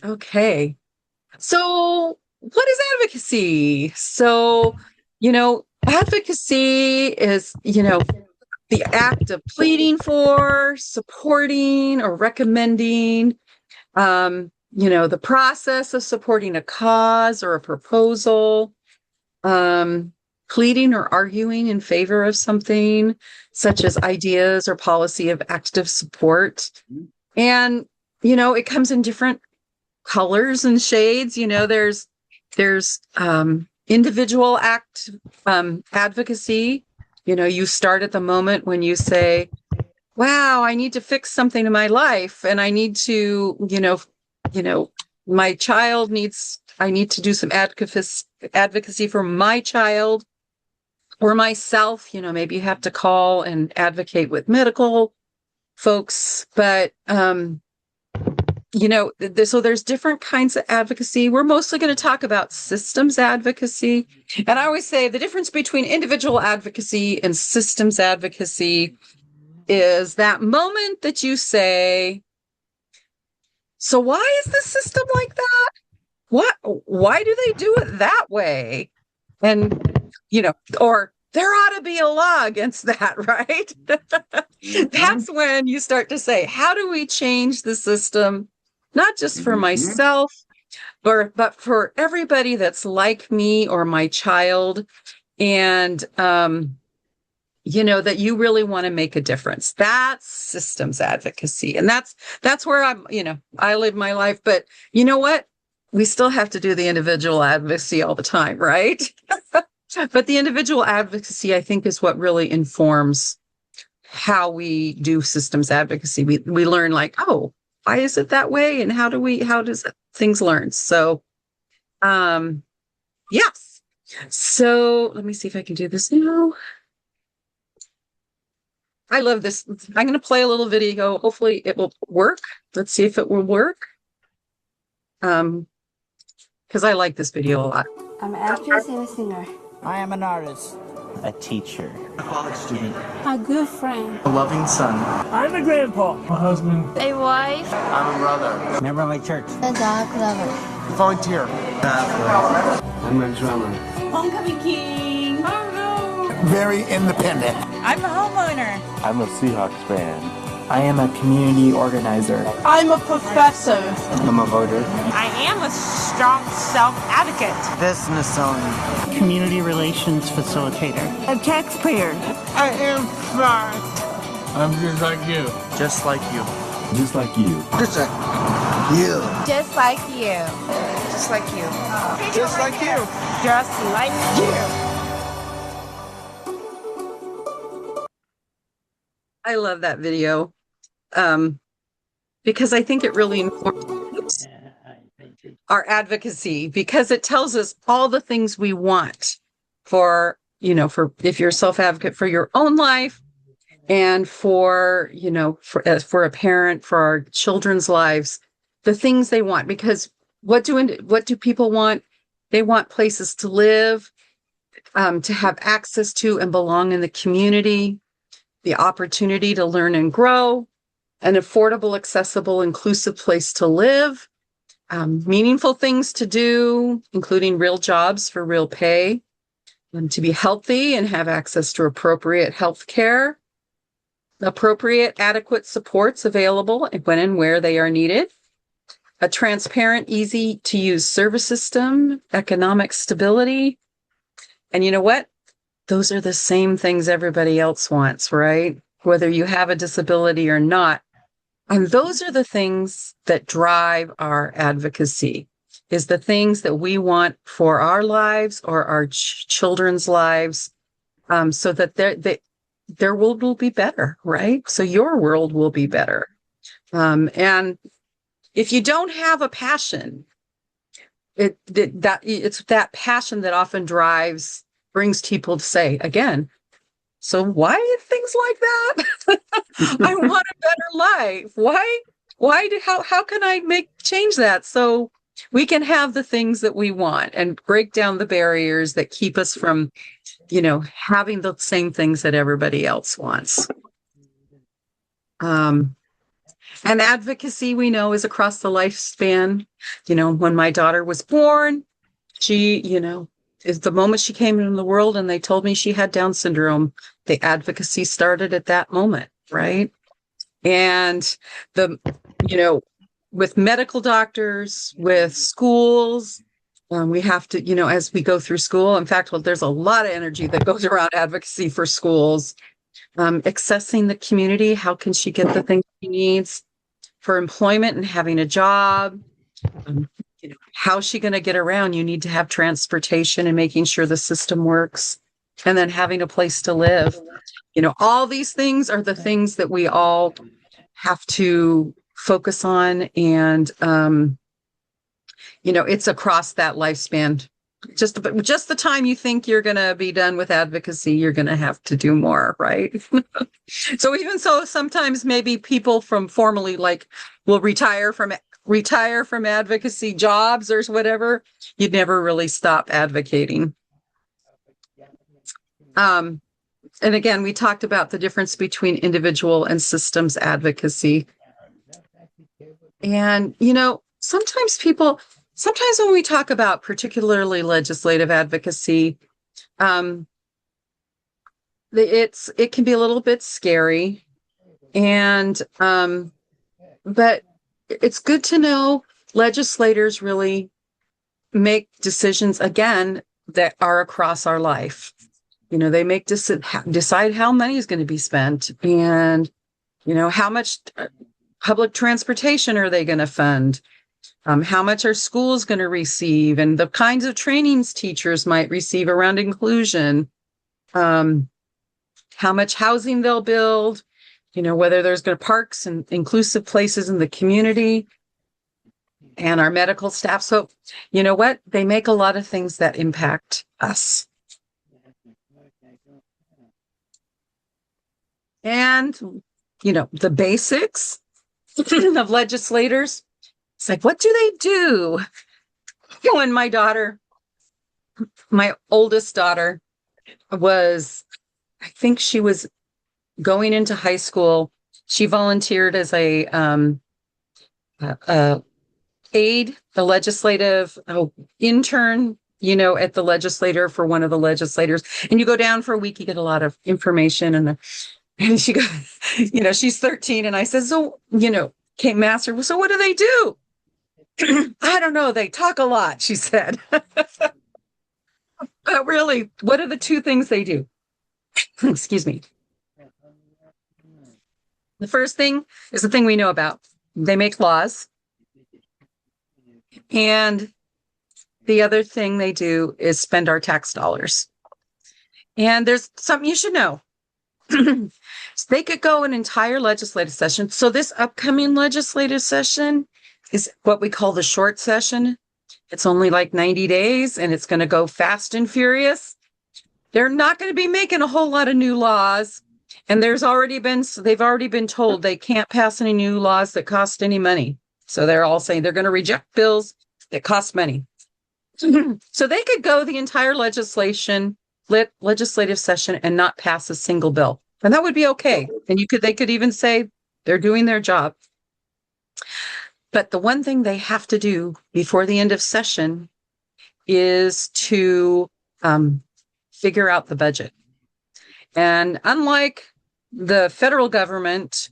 Okay. So, what is advocacy? Advocacy is, the act of pleading for, supporting, or recommending, the process of supporting a cause or a proposal, um, pleading or arguing in favor of something, such as ideas or policy of active support. And, it comes in different colors and shades. There's individual act advocacy. You start at the moment when you say, wow, I need to fix something in my life, and I need to, you know my child needs I need to do some advocacy for my child or myself. Maybe you have to call and advocate with medical folks. But so there's different kinds of advocacy. We're mostly going to talk about systems advocacy. And I always say the difference between individual advocacy and systems advocacy is that moment that you say, so why is the system like that? Why do they do it that way? And, or there ought to be a law against that, right? That's when you start to say, how do we change the system? Not just for myself, but for everybody that's like me or my child. And, that you really want to make a difference. That's systems advocacy. And that's where I live my life. But you know what? We still have to do the individual advocacy all the time, right? But the individual advocacy, I think, is what really informs how we do systems advocacy. We learn like, oh, why is it that way? And how does things learn? So, yes. So let me see if I can do this now. I love this. I'm going to play a little video. Hopefully it will work. Let's see if it will work. Because I like this video a lot. I'm an actress and a singer. I am an artist. A teacher. A college student. A good friend. A loving son. I'm a grandpa. A husband. A wife. I'm a brother. Member of my church. A dog lover. Volunteer. I'm a drummer. Homecoming king. Oh no. Very independent. I'm a homeowner. I'm a Seahawks fan. I am a community organizer. I'm a professor. I'm a voter. I am a strong self-advocate. Business owner. Community relations facilitator. A taxpayer. I am smart. I'm just like you. Just like you. Just like you. Just like you. Just like you. Just like you. Just like you. Just like you. I love that video. Because I think it really informs our advocacy, because it tells us all the things we want for if you're a self-advocate for your own life, and for a parent, for our children's lives, the things they want. Because what do people want? They want places to live, to have access to and belong in the community, the opportunity to learn and grow, an affordable, accessible, inclusive place to live, meaningful things to do, including real jobs for real pay, to be healthy and have access to appropriate health care, appropriate, adequate supports available when and where they are needed, a transparent, easy to use service system, economic stability. And you know what? Those are the same things everybody else wants, right? Whether you have a disability or not. And those are the things that drive our advocacy, is the things that we want for our lives or our children's lives, so that their world will be better, right? So your world will be better. And if you don't have a passion, it's that passion that often brings people to say, again, so why things like that? I want a better life. How can I change that so we can have the things that we want and break down the barriers that keep us from, having the same things that everybody else wants. And advocacy, we know, is across the lifespan. When my daughter was born, she, is the moment she came into the world and they told me she had Down syndrome, the advocacy started at that moment, right? And with medical doctors, with schools, we have to, as we go through school, in fact, there's a lot of energy that goes around advocacy for schools, accessing the community. How can she get the things she needs for employment and having a job? How's she going to get around? You need to have transportation and making sure the system works, and then having a place to live. All these things are the things that we all have to focus on. And, it's across that lifespan. Just the time you think you're going to be done with advocacy, you're going to have to do more, right? So sometimes maybe people from formally will retire from advocacy jobs or whatever. You'd never really stop advocating. And again, we talked about the difference between individual and systems advocacy. And, sometimes when we talk about particularly legislative advocacy, it can be a little bit scary. And, but it's good to know legislators really make decisions, again, that are across our life. They make decide how money is going to be spent, and, how much public transportation are they going to fund? How much are schools going to receive, and the kinds of trainings teachers might receive around inclusion, how much housing they'll build, whether there's going to parks and inclusive places in the community, and our medical staff. So, they make a lot of things that impact us. And, the basics of legislators. It's like, what do they do? When my oldest daughter I think she was going into high school, she volunteered as a legislative intern, at the legislature for one of the legislators. And you go down for a week, you get a lot of information. And she goes, she's 13. And I said, so, Kate Master, so what do they do? I don't know. They talk a lot, she said. But really, what are the two things they do? Excuse me. The first thing is the thing we know about. They make laws. And the other thing they do is spend our tax dollars. And there's something you should know. So they could go an entire legislative session. So this upcoming legislative session is what we call the short session. It's only 90 days, and it's going to go fast and furious. They're not going to be making a whole lot of new laws. And they've already been told they can't pass any new laws that cost any money. So they're all saying they're going to reject bills that cost money. So they could go the entire legislative session and not pass a single bill. And that would be okay. And they could even say they're doing their job. But the one thing they have to do before the end of session is to figure out the budget. And unlike the federal government,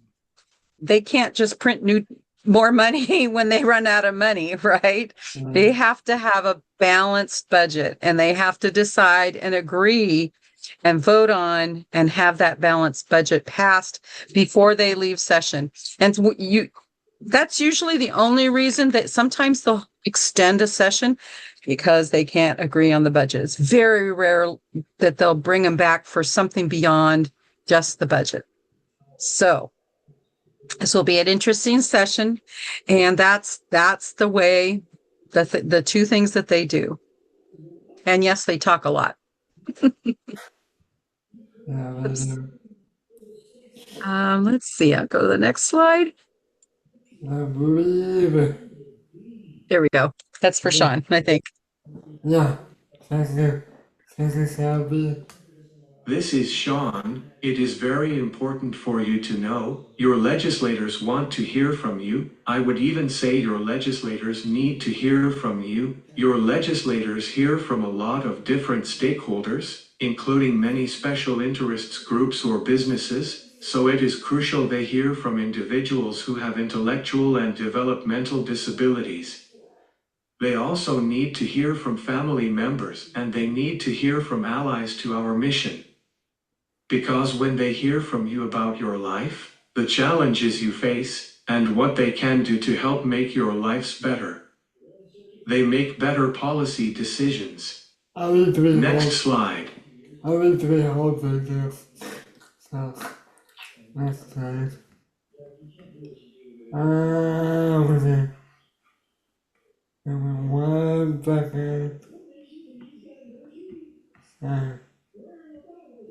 they can't just print more money when they run out of money, right? Mm-hmm. They have to have a balanced budget, and they have to decide and agree and vote on and have that balanced budget passed before they leave session. And that's usually the only reason that sometimes they'll extend a session, because they can't agree on the budget. It's very rare that they'll bring them back for something beyond just the budget. So this will be an interesting session. And that's the way, the two things that they do. And yes, they talk a lot. Let's see. I'll go to the next slide. I believe it. There we go. That's for Sean, I think. Yeah. Thank you. Thank you, Shelby. This is Sean. It is very important for you to know, your legislators want to hear from you. I would even say your legislators need to hear from you. Your legislators hear from a lot of different stakeholders, including many special interests groups or businesses, so it is crucial they hear from individuals who have intellectual and developmental disabilities. They also need to hear from family members, and they need to hear from allies to our mission. Because when they hear from you about your life, the challenges you face, and what they can do to help make your lives better, they make better policy decisions. Next slide. I will be hoping this. So, next slide. Okay. 1 second.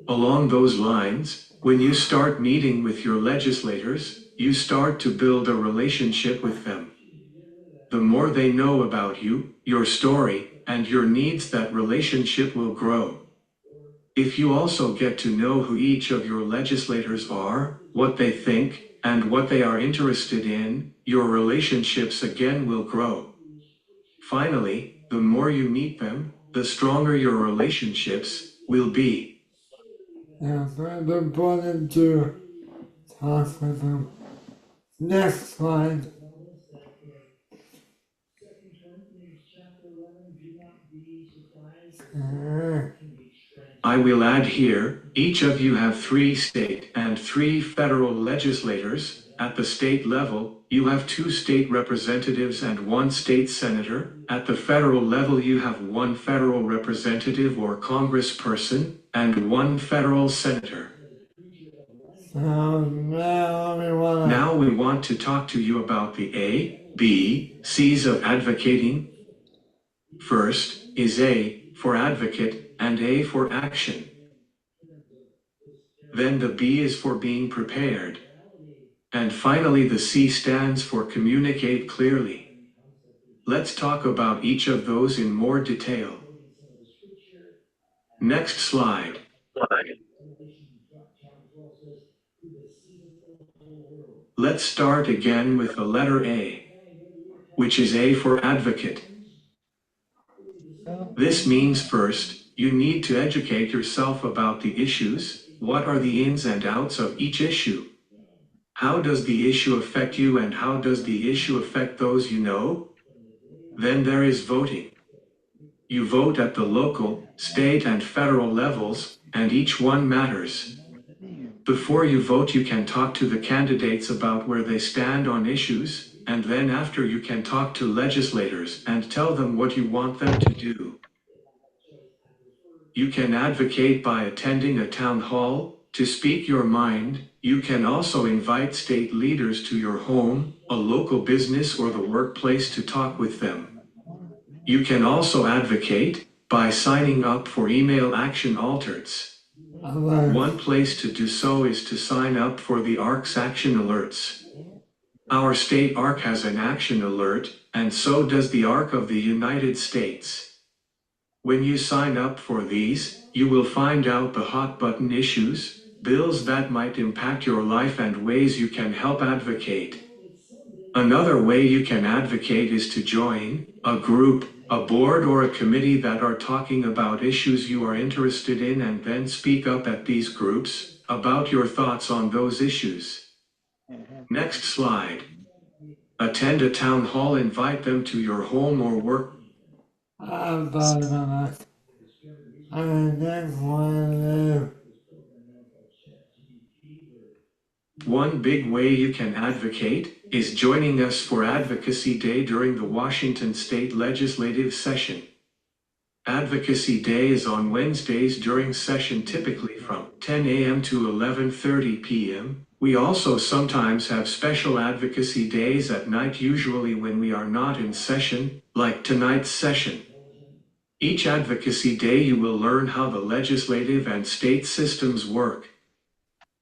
Along those lines, when you start meeting with your legislators, you start to build a relationship with them. The more they know about you, your story, and your needs, that relationship will grow. If you also get to know who each of your legislators are, what they think, and what they are interested in, your relationships again will grow. Finally, the more you meet them, the stronger your relationships will be. Yeah, very important to talk with them. Next slide. I will add here, each of you have 3 state and 3 federal legislators. At the state level, you have 2 state representatives and 1 state senator. At the federal level, you have 1 federal representative or congressperson, and 1 federal senator. Now we want to talk to you about the A, B, C's of advocating. First is A for advocate and A for action. Then the B is for being prepared. And finally the C stands for communicate clearly. Let's talk about each of those in more detail. Next slide. Let's start again with the letter A, which is A for advocate. This means first, you need to educate yourself about the issues. What are the ins and outs of each issue? How does the issue affect you, and how does the issue affect those you know? Then there is voting. You vote at the local, state, and federal levels, and each one matters. Before you vote, you can talk to the candidates about where they stand on issues, and then after you can talk to legislators and tell them what you want them to do. You can advocate by attending a town hall to speak your mind. You can also invite state leaders to your home, a local business, or the workplace to talk with them. You can also advocate by signing up for email action alerts. One place to do so is to sign up for the ARC's action alerts. Our state ARC has an action alert, and so does the ARC of the United States. When you sign up for these, you will find out the hot button issues, bills that might impact your life, and ways you can help advocate. Another way you can advocate is to join a group, a board, or a committee that are talking about issues you are interested in, and then speak up at these groups about your thoughts on those issues. Next slide. Attend a town hall, invite them to your home or work. One big way you can advocate is joining us for Advocacy Day during the Washington State Legislative Session. Advocacy Day is on Wednesdays during session, typically from 10 a.m. to 11:30 p.m. We also sometimes have special advocacy days at night, usually when we are not in session, like tonight's session. Each advocacy day you will learn how the legislative and state systems work.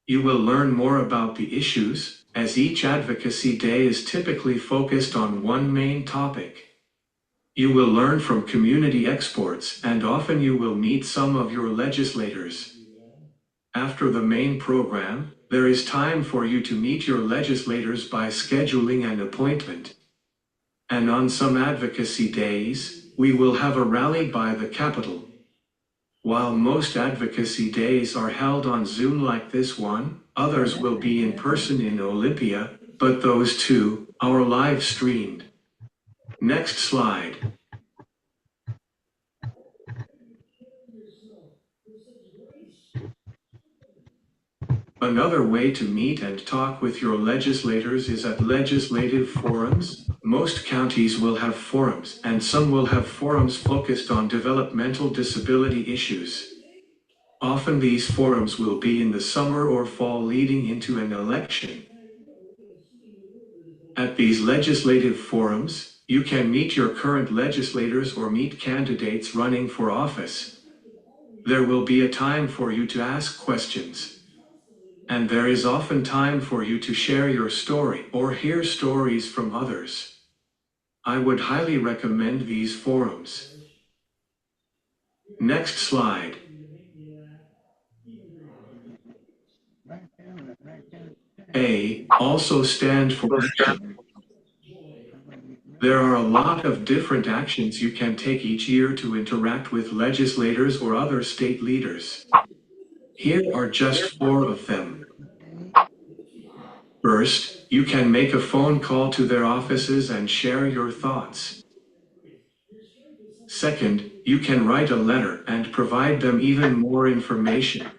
You will learn more about the issues, as each advocacy day is typically focused on one main topic. You will learn from community experts, and often you will meet some of your legislators. After the main program, there is time for you to meet your legislators by scheduling an appointment. And on some advocacy days, we will have a rally by the Capitol. While most advocacy days are held on Zoom like this one, others will be in person in Olympia, but those two are live streamed. Next slide. Another way to meet and talk with your legislators is at legislative forums. Most counties will have forums, and some will have forums focused on developmental disability issues. Often these forums will be in the summer or fall leading into an election. At these legislative forums, you can meet your current legislators or meet candidates running for office. There will be a time for you to ask questions. And there is often time for you to share your story or hear stories from others. I would highly recommend these forums. Next slide. A also stand for action. There are a lot of different actions you can take each year to interact with legislators or other state leaders. Here are just 4 of them. First, you can make a phone call to their offices and share your thoughts. Second, you can write a letter and provide them even more information.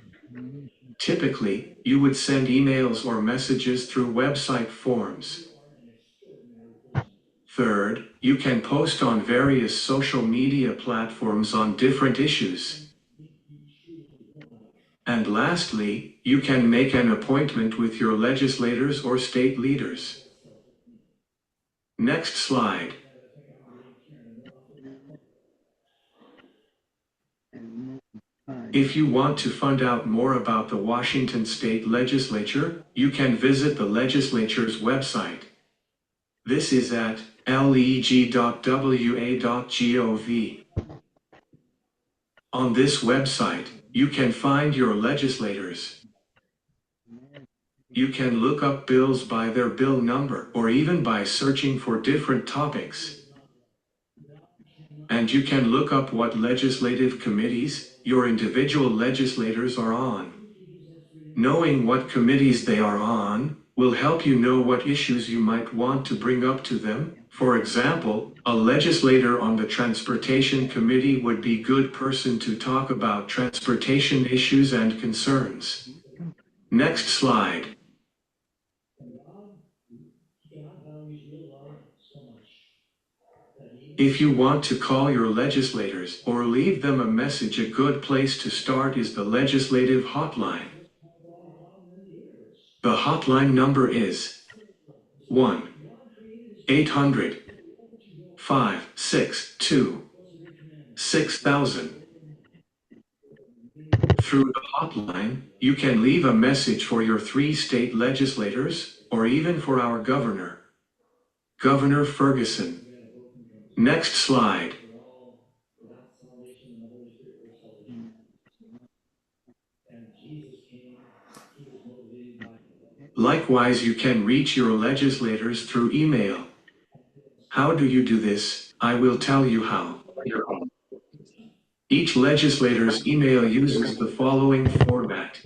Typically, you would send emails or messages through website forms. Third, you can post on various social media platforms on different issues. And lastly, you can make an appointment with your legislators or state leaders. Next slide. If you want to find out more about the Washington State Legislature, you can visit the legislature's website. This is at leg.wa.gov. On this website, you can find your legislators. You can look up bills by their bill number or even by searching for different topics. And you can look up what legislative committees your individual legislators are on. Knowing what committees they are on will help you know what issues you might want to bring up to them. For example, a legislator on the Transportation Committee would be a good person to talk about transportation issues and concerns. Next slide. If you want to call your legislators or leave them a message, a good place to start is the legislative hotline. The hotline number is 1-800-562-6000. Through the hotline, you can leave a message for your 3 state legislators or even for our governor, Governor Ferguson. Next slide. Likewise, you can reach your legislators through email. How do you do this? I will tell you how. Each legislator's email uses the following format.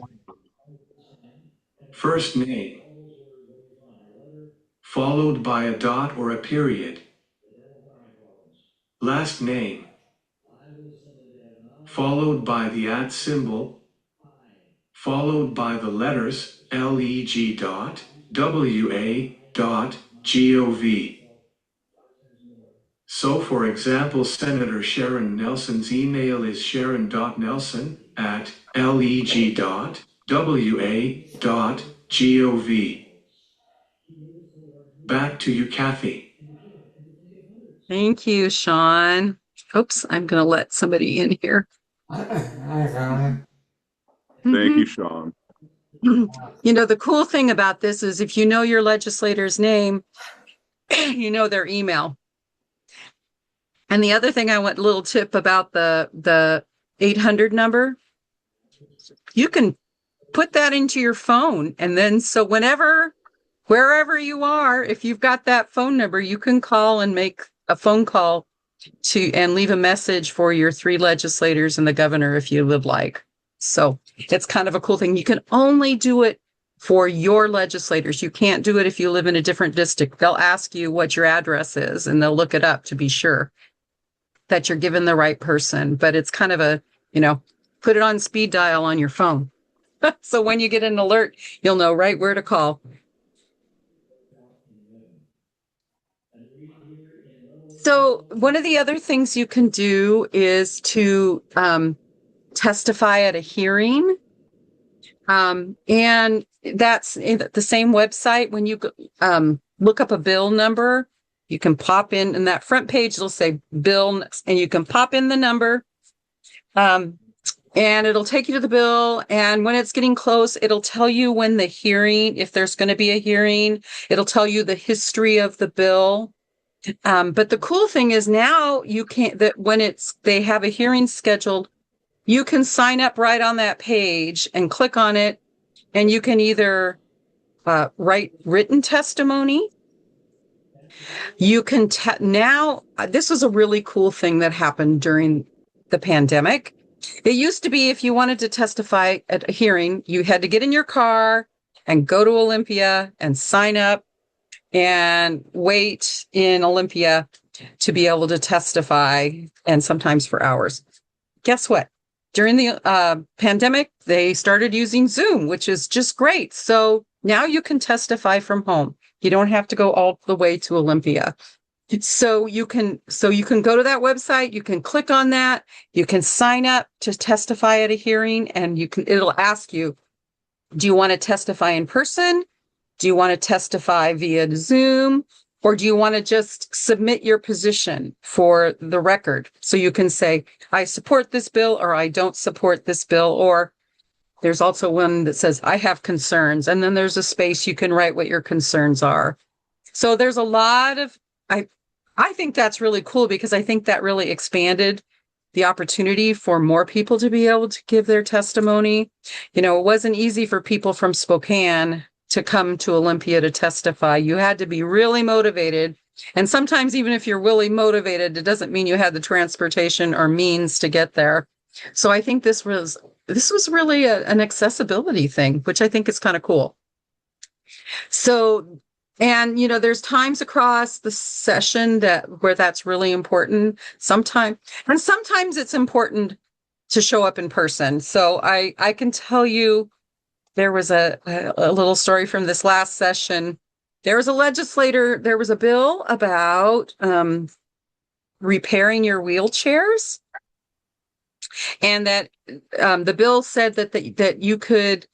First name, followed by a dot or a period. Last name, followed by the @ symbol, followed by the letters leg.wa.gov. So for example, Senator Sharon Nelson's email is sharon.nelson@leg.wa.gov. Back to you, Kathy. Thank you, Sean. Oops, I'm going to let somebody in here. I Thank you, Sean. You know, the cool thing about this is if you know your legislator's name, you know their email. And the other thing I want a little tip about the 800 number, you can put that into your phone. And then so wherever you are, if you've got that phone number, you can call and make a phone call and leave a message for your 3 legislators and the governor if you would like. So it's kind of a cool thing. You can only do it for your legislators. You can't do it if you live in a different district. They'll ask you what your address is and they'll look it up to be sure that you're giving the right person. But it's kind of a, put it on speed dial on your phone. So when you get an alert, you'll know right where to call. So one of the other things you can do is to testify at a hearing. And that's the same website. When you look up a bill number, you can pop in that front page, it'll say bill, and you can pop in the number. And it'll take you to the bill. And when it's getting close, it'll tell you when the hearing, if there's going to be a hearing, it'll tell you the history of the bill. But the cool thing is now when they have a hearing scheduled, you can sign up right on that page and click on it. And you can either write written testimony. You can now, this was a really cool thing that happened during the pandemic. It used to be if you wanted to testify at a hearing, you had to get in your car and go to Olympia and sign up and wait in Olympia to be able to testify, and sometimes for hours. Guess what? During the pandemic, they started using Zoom, which is just great. So now you can testify from home. You don't have to go all the way to Olympia. So you can go to that website, you can click on that, you can sign up to testify at a hearing, and it'll ask you, do you want to testify in person? Do you want to testify via Zoom? Or do you want to just submit your position for the record? So you can say, I support this bill, or I don't support this bill. Or there's also one that says, I have concerns. And then there's a space you can write what your concerns are. So there's a lot of, I think that's really cool, because I think that really expanded the opportunity for more people to be able to give their testimony. It wasn't easy for people from Spokane to come to Olympia to testify. You had to be really motivated. And sometimes even if you're really motivated, it doesn't mean you had the transportation or means to get there. So I think this was really an accessibility thing, which I think is kind of cool. So, and there's times across the session where that's really important. Sometimes it's important to show up in person. So I can tell you, there was a little story from this last session. There was a bill about repairing your wheelchairs. And that the bill said that you could,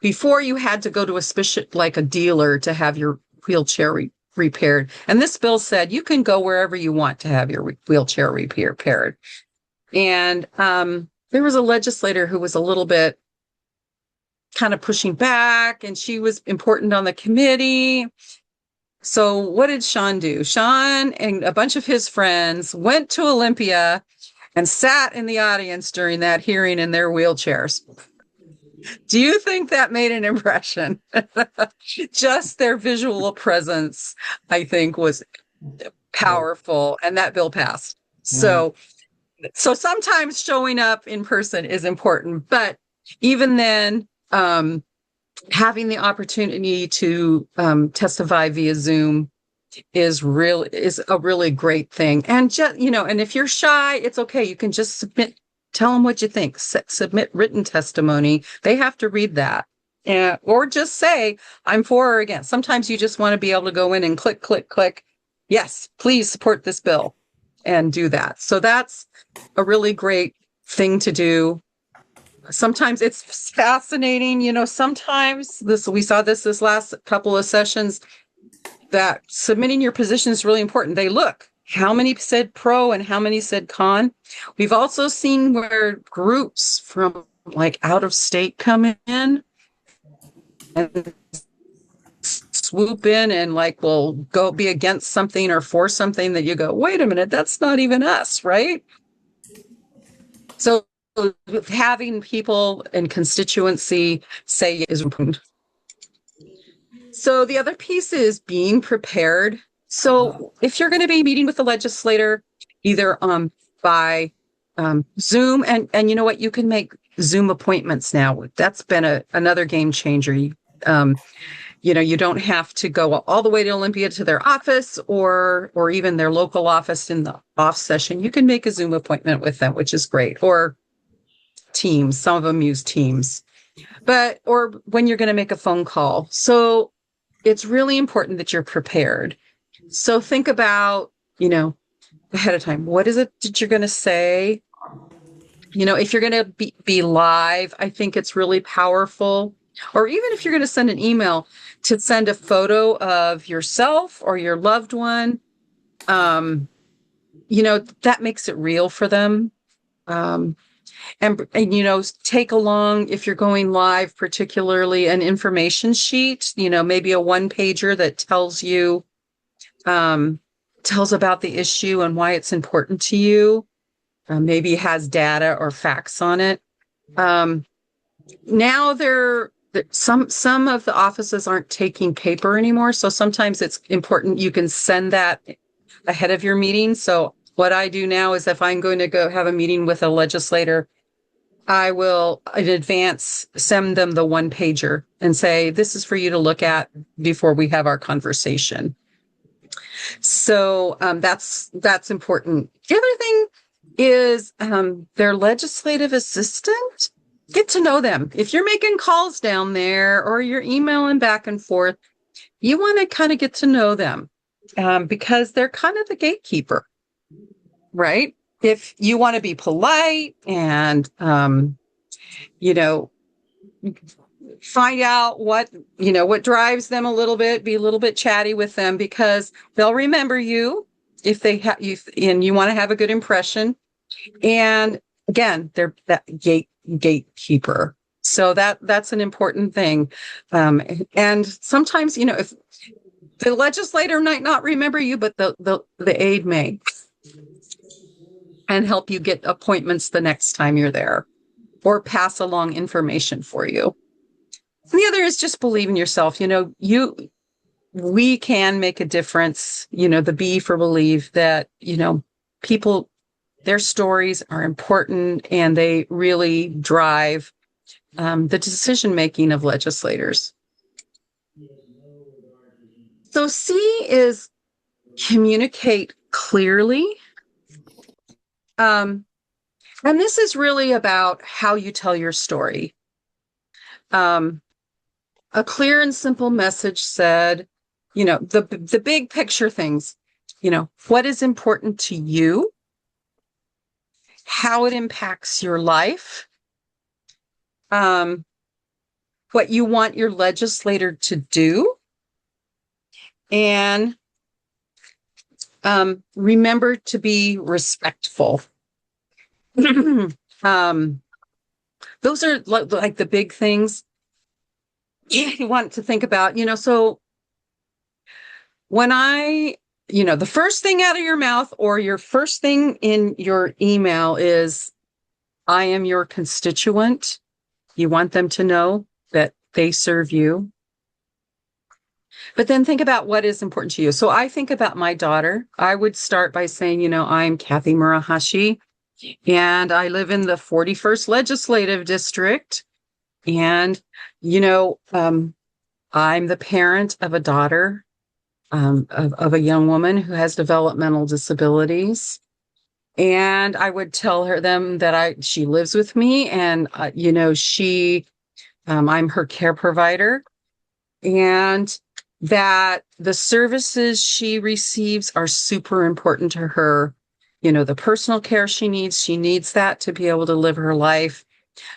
before you had to go to a dealer to have your wheelchair repaired. And this bill said you can go wherever you want to have your wheelchair repaired. And there was a legislator who was a little bit kind of pushing back, and she was important on the committee. So what did Sean do? Sean and a bunch of his friends went to Olympia and sat in the audience during that hearing in their wheelchairs. Do you think that made an impression? Just their visual presence, I think, was powerful, and that bill passed. So sometimes showing up in person is important, but even then, having the opportunity to testify via Zoom is a really great thing. And just, and if you're shy, it's okay. You can just tell them what you think, submit written testimony. They have to read that. Or just say, I'm for or against. Sometimes you just want to be able to go in and click, click, click. Yes, please support this bill, and do that. So that's a really great thing to do. Sometimes it's fascinating, sometimes we saw this last couple of sessions, that submitting your position is really important. They look, how many said pro and how many said con. We've also seen where groups from out of state come in and swoop in and will go be against something or for something that you go, wait a minute, that's not even us, right? So having people and constituency say is important. So the other piece is being prepared. So if you're going to be meeting with the legislator, either by Zoom, and you know what, you can make Zoom appointments now. That's been another game changer. You don't have to go all the way to Olympia to their office or even their local office in the off session. You can make a Zoom appointment with them, which is great. Or Teams. Some of them use Teams. Or when you're going to make a phone call. So it's really important that you're prepared. So think about, ahead of time, what is it that you're going to say? If you're going to be live, I think it's really powerful. Or even if you're going to send an email, to send a photo of yourself or your loved one, that makes it real for them. And take along, if you're going live, particularly an information sheet, maybe a one-pager that tells about the issue and why it's important to you. Maybe has data or facts on it. Now some of the offices aren't taking paper anymore, so sometimes it's important you can send that ahead of your meeting. So what I do now is if I'm going to go have a meeting with a legislator, I will in advance send them the one pager and say, this is for you to look at before we have our conversation. So that's important. The other thing is their legislative assistant. Get to know them. If you're making calls down there or you're emailing back and forth, you want to kind of get to know them because they're kind of the gatekeeper, right? If you want to be polite and, find out what drives them a little bit, be a little bit chatty with them because they'll remember you if they have you and you want to have a good impression. And again, they're that gatekeeper. So that's an important thing. And sometimes, if the legislator might not remember you, but the aide may, and help you get appointments the next time you're there or pass along information for you. And the other is just believe in yourself. We can make a difference, the B for believe that, people, their stories are important and they really drive the decision-making of legislators. So C is communicate clearly. And this is really about how you tell your story. A clear and simple message said, the big picture things, what is important to you, how it impacts your life, what you want your legislator to do, and remember to be respectful. Those are like the big things you want to think about, so when the first thing out of your mouth or your first thing in your email is, I am your constituent. You want them to know that they serve you. But then think about what is important to you. So I think about my daughter. I would start by saying, I'm Kathy Murahashi, and I live in the 41st Legislative District. And, I'm the parent of a daughter, of a young woman who has developmental disabilities. And I would tell them that she lives with me and, I'm her care provider, and that the services she receives are super important to her. The personal care she needs that to be able to live her life.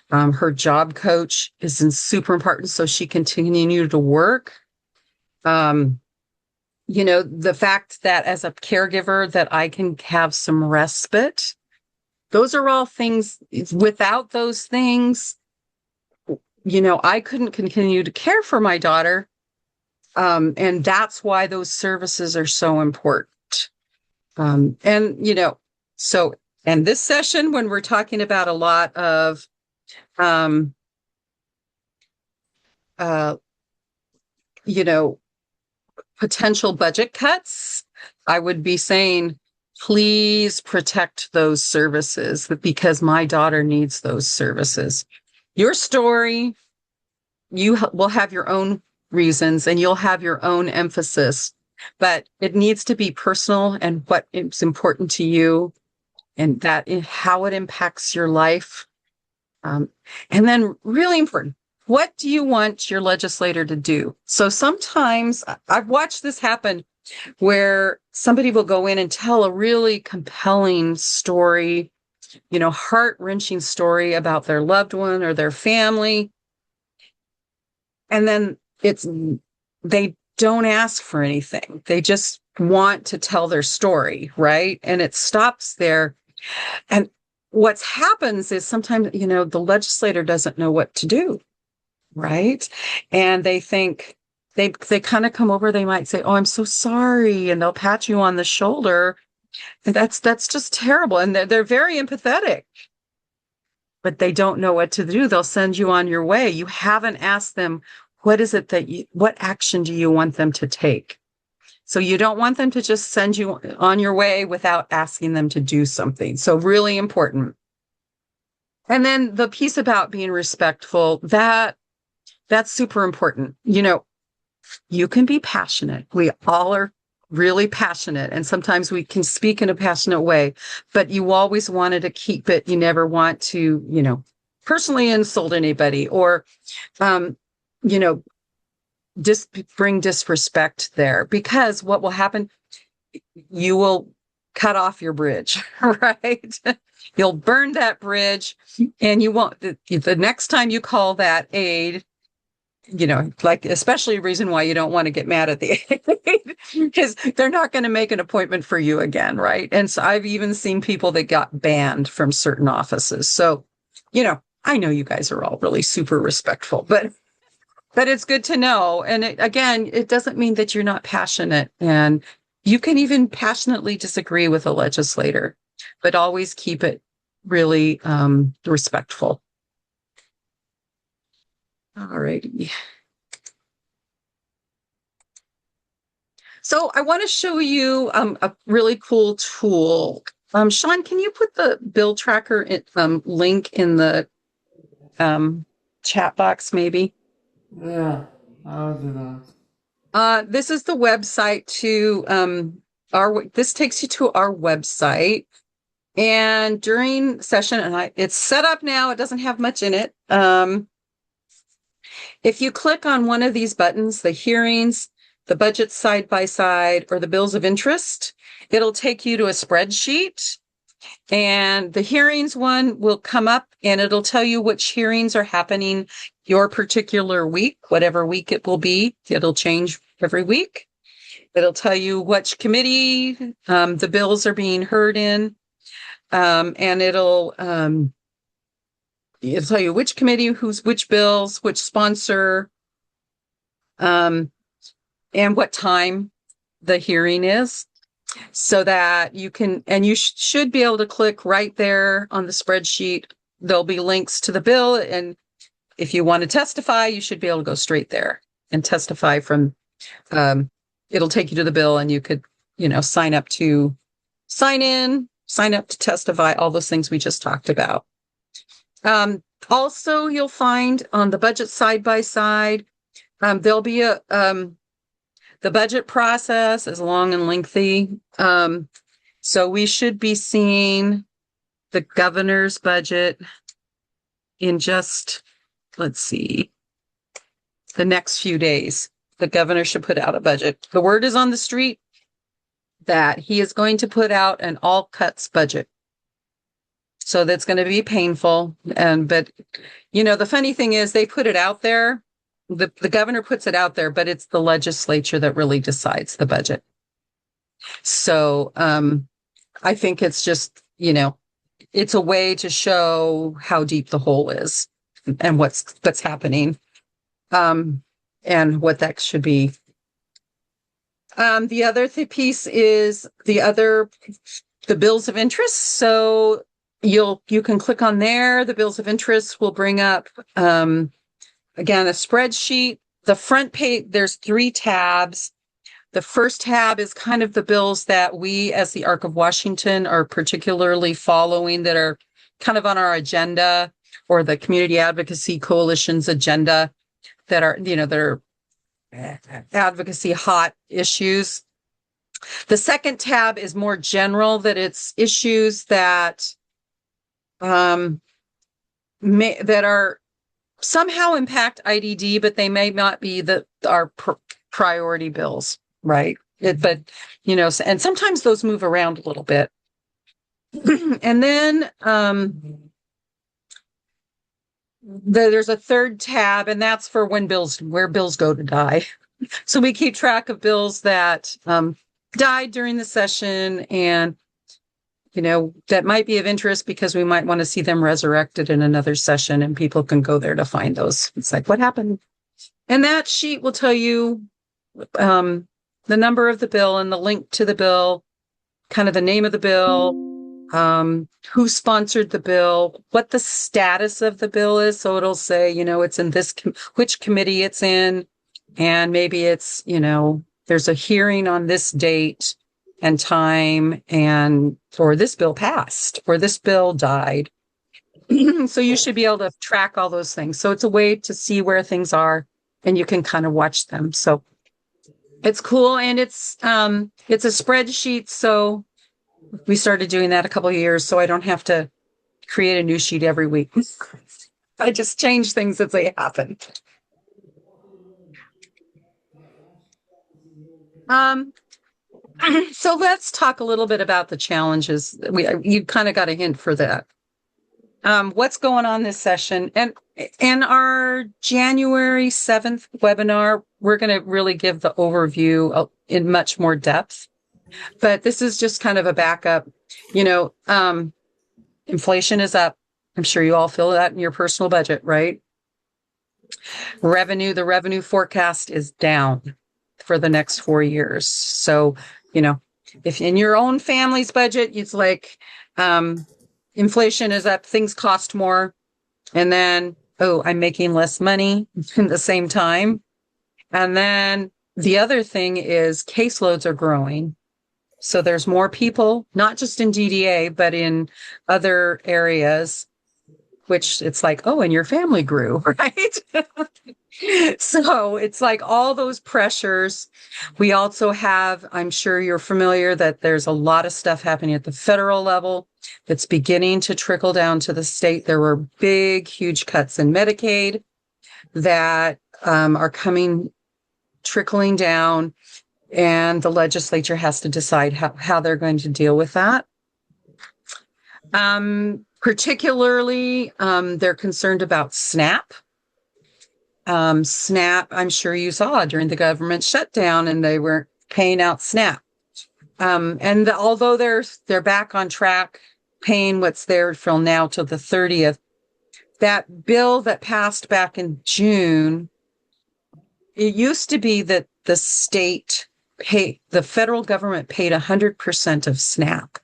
Her job coach is super important so she can continue to work. The fact that as a caregiver that I can have some respite. Those are all things. Without those things, I couldn't continue to care for my daughter. And that's why those services are so important. So And this session, when we're talking about a lot of potential budget cuts, I would be saying, please protect those services because my daughter needs those services. Your story, you will have your own reasons and you'll have your own emphasis, but it needs to be personal and what is important to you and that how it impacts your life. And then really important, what do you want your legislator to do? So sometimes I've watched this happen where somebody will go in and tell a really compelling story, heart-wrenching story about their loved one or their family. And then they don't ask for anything. They just want to tell their story, right? And it stops there. And what happens is sometimes, the legislator doesn't know what to do, right? And they think, they kind of come over, they might say, oh, I'm so sorry. And they'll pat you on the shoulder. And that's just terrible. And they're very empathetic, but they don't know what to do. They'll send you on your way. You haven't asked them, what action do you want them to take? So you don't want them to just send you on your way without asking them to do something. So really important. And then the piece about being respectful, that's super important. You can be passionate. We all are really passionate. And sometimes we can speak in a passionate way, but you always wanted to keep it. You never want to, personally insult anybody or, just bring disrespect there, because what will happen, you will cut off your bridge, right? You'll burn that bridge and you won't, the next time you call that aid, especially a reason why you don't want to get mad at the aide, because they're not going to make an appointment for you again, right? And so I've even seen people that got banned from certain offices. So, I know you guys are all really super respectful, but it's good to know. And it doesn't mean that you're not passionate, and you can even passionately disagree with a legislator, but always keep it really respectful. All righty. So I want to show you a really cool tool. Sean, can you put the bill tracker link in the chat box, maybe? Yeah, I'll do that. This is the website to this takes you to our website. And during session, and it's set up now, it doesn't have much in it. If you click on one of these buttons, the hearings, the budget side by side, or the bills of interest, it'll take you to a spreadsheet. And the hearings one will come up and it'll tell you which hearings are happening your particular week, whatever week it will be. It'll change every week. It'll tell you which committee the bills are being heard in. And it'll tell you which committee, which bills, which sponsor, and what time the hearing is, so that you can, and you should be able to click right there on the spreadsheet. There'll be links to the bill. And if you want to testify, you should be able to go straight there and testify from, it'll take you to the bill, and you could, sign up to testify, all those things we just talked about. Also, you'll find on the budget side by side, there'll be the budget process is long and lengthy. So we should be seeing the governor's budget in just, let's see, the next few days. The governor should put out a budget. The word is on the street that he is going to put out an all cuts budget. So that's going to be painful. But the funny thing is they put it out there. The governor puts it out there, but it's the legislature that really decides the budget. So I think it's just, it's a way to show how deep the hole is and what's happening, and what that should be. The other piece is the other the bills of interest. So you can click on there. The bills of interest will bring up, again, a spreadsheet. The front page, there's 3 tabs. The first tab is kind of the bills that we as the Arc of Washington are particularly following, that are kind of on our agenda, or the Community Advocacy Coalition's agenda, that are, that are advocacy hot issues. The second tab is more general, that it's issues that that are somehow impact IDD, but they may not be our priority bills, right? But and sometimes those move around a little bit. And then there's a third tab, and that's for where bills go to die. So we keep track of bills that died during the session, and that might be of interest because we might want to see them resurrected in another session, and people can go there to find those. It's like, what happened? And that sheet will tell you the number of the bill and the link to the bill, kind of the name of the bill, who sponsored the bill, what the status of the bill is. So it'll say, it's in which committee it's in, and maybe it's, there's a hearing on this date and time, or this bill passed, or this bill died. So you should be able to track all those things. So it's a way to see where things are, and you can kind of watch them. So it's cool, and it's a spreadsheet. So we started doing that a couple of years, so I don't have to create a new sheet every week. I just change things as they happen. So let's talk a little bit about the challenges. You kind of got a hint for that. What's going on this session? And in our January 7th webinar, we're going to really give the overview in much more depth. But this is just kind of a backup. Inflation is up. I'm sure you all feel that in your personal budget, right? The revenue forecast is down for the next 4 years. So, if in your own family's budget, it's like inflation is up, things cost more, and then, I'm making less money at the same time. And then the other thing is caseloads are growing. So there's more people, not just in DDA, but in other areas, which it's like, and your family grew, right? So it's like all those pressures. We also have, I'm sure you're familiar that there's a lot of stuff happening at the federal level that's beginning to trickle down to the state. There were big, huge cuts in Medicaid that are trickling down. And the legislature has to decide how they're going to deal with that. Particularly, they're concerned about SNAP. SNAP, I'm sure you saw during the government shutdown, and they were paying out SNAP. And although they're back on track, paying what's there from now till the 30th, that bill that passed back in June, it used to be that the federal government paid 100% of SNAP.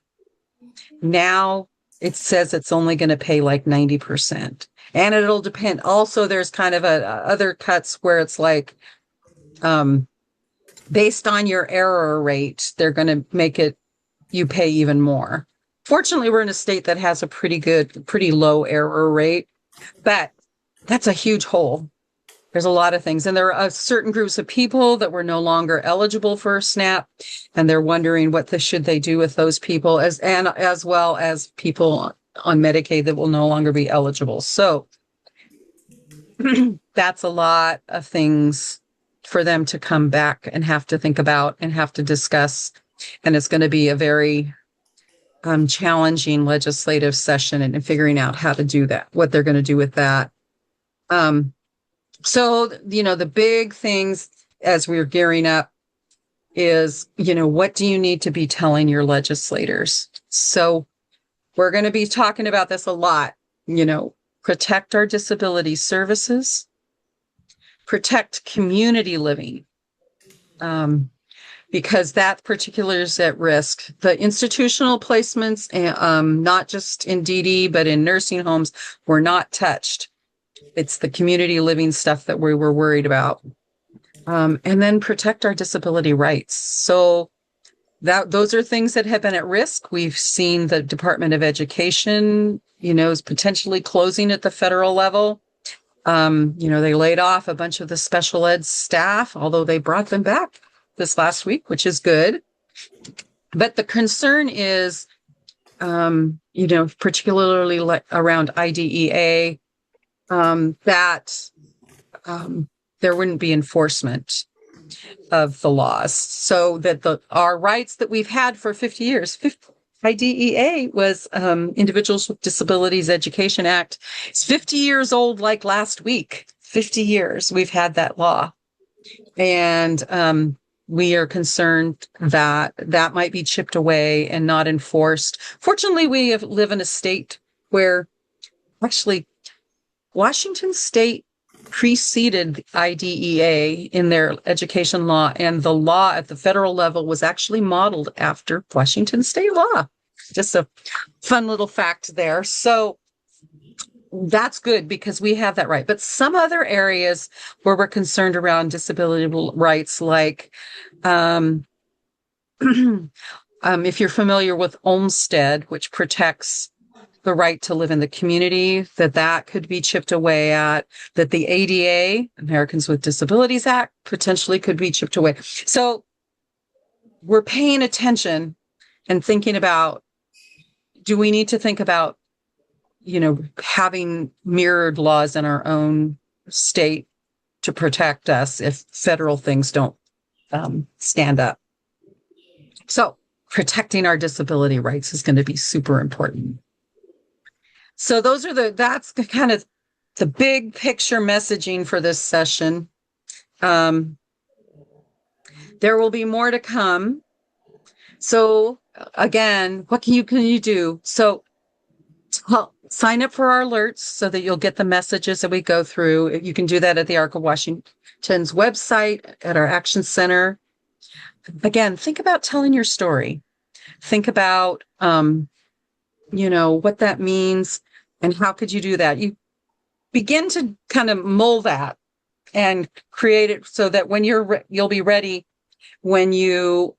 Now it says it's only going to pay like 90%. And it'll depend. Also, there's kind of other cuts where it's like, based on your error rate, they're going to make you pay even more. Fortunately, we're in a state that has a pretty low error rate, but that's a huge hole. There's a lot of things. And there are certain groups of people that were no longer eligible for SNAP, and they're wondering should they do with those people, as well as people on Medicaid that will no longer be eligible. So that's a lot of things for them to come back and have to think about and have to discuss. And it's going to be a very challenging legislative session and figuring out how to do that, what they're going to do with that. So, the big things as we're gearing up is, what do you need to be telling your legislators? So we're going to be talking about this a lot, protect our disability services, protect community living. because that particular is at risk. The institutional placements, not just in DD, but in nursing homes, were not touched. It's the community living stuff that we were worried about. And then protect our disability rights. So those are things that have been at risk. We've seen the Department of Education, is potentially closing at the federal level. They laid off a bunch of the special ed staff, although they brought them back this last week, which is good. But the concern is, particularly around IDEA, that there wouldn't be enforcement of the laws, so that our rights that we've had for 50 years. IDEA was Individuals with Disabilities Education Act. It's 50 years old, like last week. 50 years we've had that law, and we are concerned that that might be chipped away and not enforced. Fortunately, we live in a state where actually Washington State preceded the IDEA in their education law, and the law at the federal level was actually modeled after Washington State law. Just a fun little fact there. So that's good because we have that right. But some other areas where we're concerned around disability rights, like if you're familiar with Olmstead, which protects the right to live in the community, that could be chipped away at, that the ADA, Americans with Disabilities Act, potentially could be chipped away. So we're paying attention and thinking about, do we need to think about, having mirrored laws in our own state to protect us if federal things don't stand up? So protecting our disability rights is going to be super important. So that's kind of the big picture messaging for this session. There will be more to come. So again, what can you do? So sign up for our alerts so that you'll get the messages that we go through. You can do that at the ARC of Washington's website, at our Action Center. Again, think about telling your story. Think about, what that means and how could you do that. You begin to kind of mold that and create it so that when you'll be ready when you,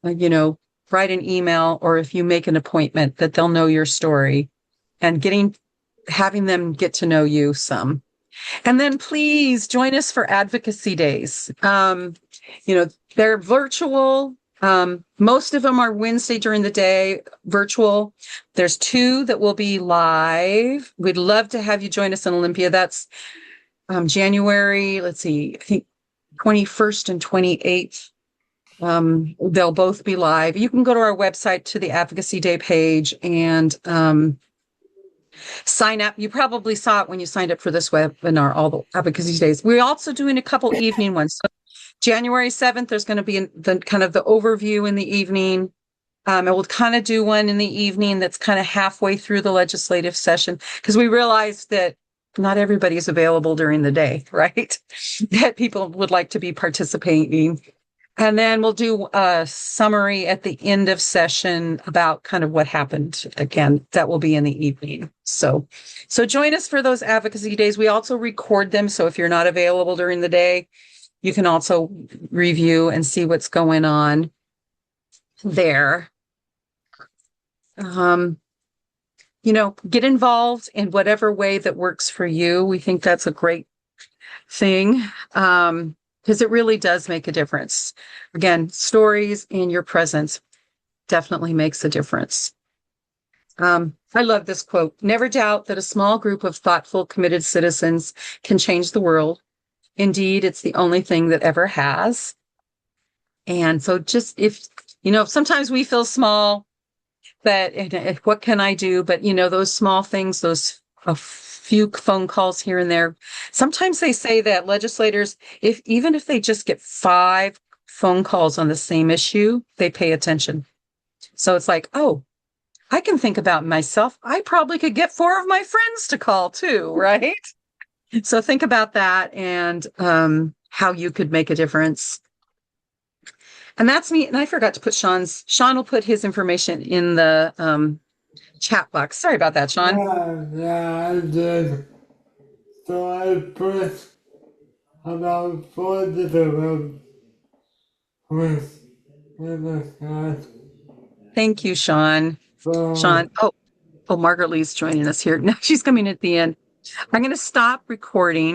write an email or if you make an appointment, that they'll know your story, and having them get to know you some. And then please join us for advocacy days. They're virtual. Most of them are Wednesday during the day, virtual. There's 2 that will be live. We'd love to have you join us in Olympia. That's January, I think 21st and 28th. They'll both be live. You can go to our website to the Advocacy Day page and sign up. You probably saw it when you signed up for this webinar, all the advocacy days. We're also doing a couple evening ones. So January 7th, there's going to be the overview in the evening. I will kind of do one in the evening that's kind of halfway through the legislative session, because we realized that not everybody is available during the day, right? That people would like to be participating. And then we'll do a summary at the end of session about kind of what happened. Again, that will be in the evening. So join us for those advocacy days. We also record them. So if you're not available during the day, you can also review and see what's going on there. Get involved in whatever way that works for you. We think that's a great thing. Because it really does make a difference. Again, stories and your presence definitely makes a difference. I love this quote. Never doubt that a small group of thoughtful, committed citizens can change the world. Indeed, it's the only thing that ever has. And so just sometimes we feel small, but what can I do? But, those small things, those few phone calls here and there. Sometimes they say that legislators, even if they just get 5 phone calls on the same issue, they pay attention. So it's like, oh, I can think about myself. I probably could get 4 of my friends to call too, right? So think about that and how you could make a difference. And that's me. And I forgot to put Sean will put his information in the chat box. Sorry about that, Sean. Yeah, I did. So I put about 4 different with the chat. Thank you, Sean. So, Sean. Oh, Margaret Lee's joining us here. Now she's coming at the end. I'm going to stop recording.